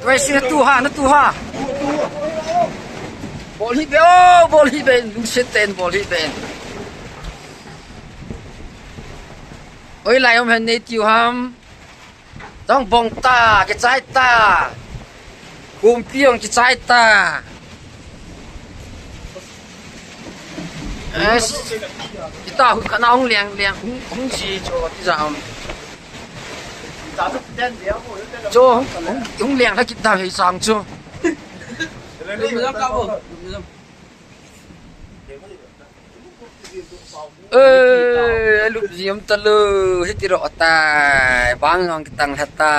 Vậy sẽ tu ha. Bol hi ben, lu sẽ tên bol hi ben. Ôi lại ông hình này tiêu ham, trong bông ta cái trái ta, cùng piong cái trái ta. Ta khả năng không liền không chỉ cho cái sao. Cho không liền là kita hay sang cho. Lúc diam telu hiti rota bang ang kitang hata.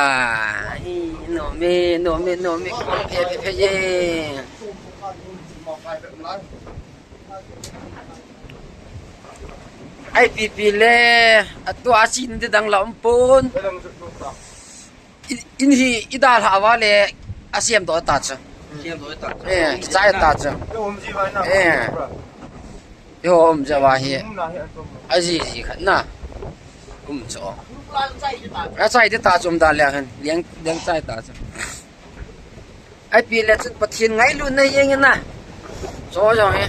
No me pe ye. Ai pipi le atu asin de dang lampun. Inhi idal hawa le asiam do ta cha. Chai ta cha. Yo jawa hi. Aji khat na. Cho. Chai de ta chum da liang chai ta cha. Ai pi le chut pathin ngai lu nei yeng na. Cho jo he.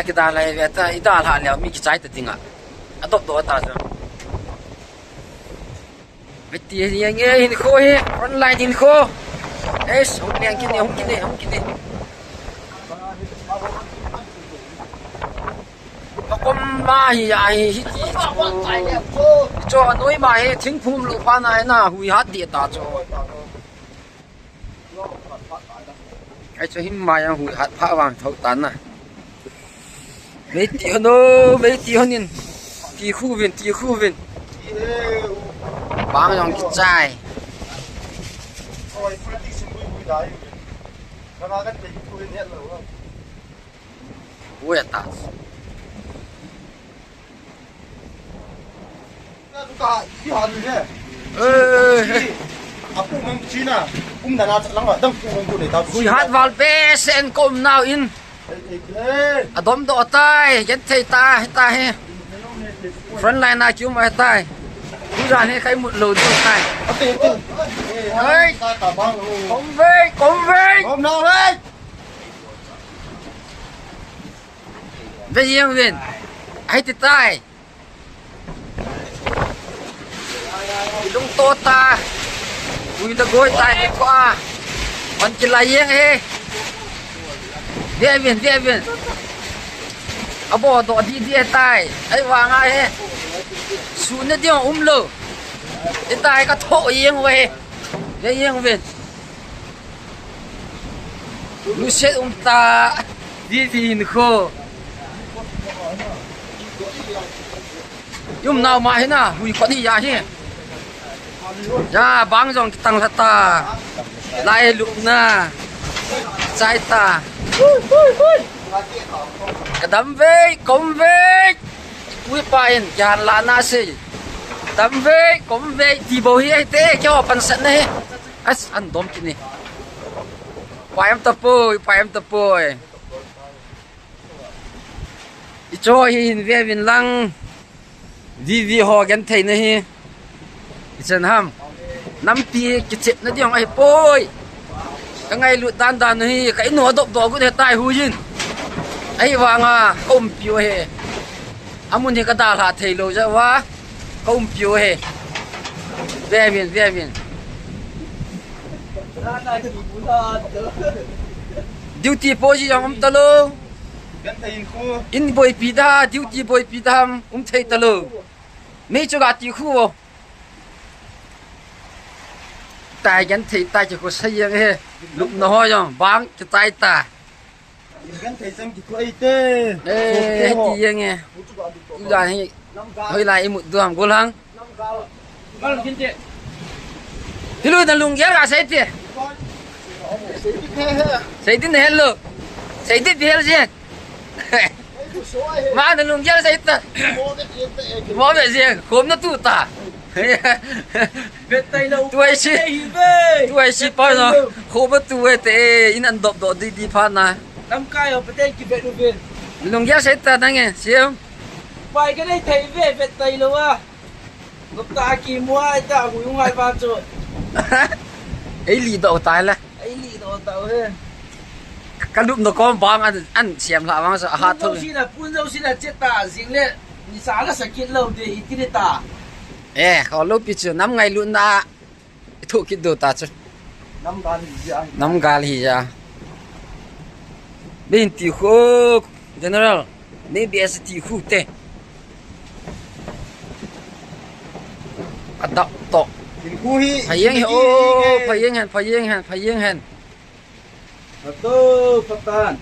Kita lai ta ida la le mi ki chai ta tinga. Adop do ta cha. Ti yang hin kho he online hin kho. Hong liang kini. Kom ma hi ya hi cho noi ma he thing phum lu pha na na hui ha ti ta cho. Ai cho him ma yang hui hat pha wang thau tan na. Mấy tí hơn tí khu viên bang yang cái chai ui ta ui hát vào bé sen com nào in Adom do tai get thei ta he front line na chu mai tai cứ ra he khai một lầu do tai ơi kom về kom nào đấy về yên viên ai thì tai lung to ta ui ta goi tai qua còn chỉ là yên he Dia viên abo do di tai ai wa nga he su na dia lo di tai ka tho yeng we ye yeng viên lu se ta di vin kho yum nào mà he na hui ko ni ya he ya bang jong tang ta lai lu na chai ta cái đám về công về quý pain giàn là na si đám về công về thì bầu hi thế cho pan sẵn này ăn đom kia này phải em tập bôi cho hin về viên lăng đi họ gần thấy này chân ham năm pi cái chuyện nó đi ai bôi cái ngày lụt đan này cái nổ độc đỏ cũng thể tai hui hin ai vàng công piu he amun he kada la thei lo ja wa công piu he ve viên duty poji yam talo in boy pida duty boy pidam thei talo me chu ga ti khu tai gan thei tai chu ko sai yang he lúc nó ho jong bang chu tai ta gan thầy xem thì quay tê hết gì nghe là hơi lại một đường cô lăng thì lui ta lùng ghé là xây tiền xây tiền hết luôn xây tiền hết gì mà ta lùng ghé xây tiền mỏ về gì khóm nó tụt ta tuổi xí bao giờ khóm nó tụt thế in ăn độc đi phan này năm cái ở bên kia bên bên lùng giá sẽ ta đang nghe siêu ไปก็ได้ไทยเว่เป็ดไตเลยวะกบตากี่มัวไอ้ตาหูยงไงบ้าจุด ấy lì độ tài là ไอ้ลีโดเต่าเฮ้ย cái lúc nó có băng ăn xiêm lại băng sợ ปุ่ hát นเจ้า thôi สิน่ะปุ่นเจ้าสิน่ะเจ็ดตาสิงเลยนี่สาละสกินเราเดี๋ยวอีกทีตา ê có lúc bị chưa năm ngày luôn đã thu cái đồ ta chứ น้ำกันอีกอย่าง năm gà lì ra bên tiểu khu general nên bị tiểu khu tê à đọc tọ กินคู่ฮี phải yên ô phải yên hèn phải yên hèn phải yên hèn โต้พัตตาน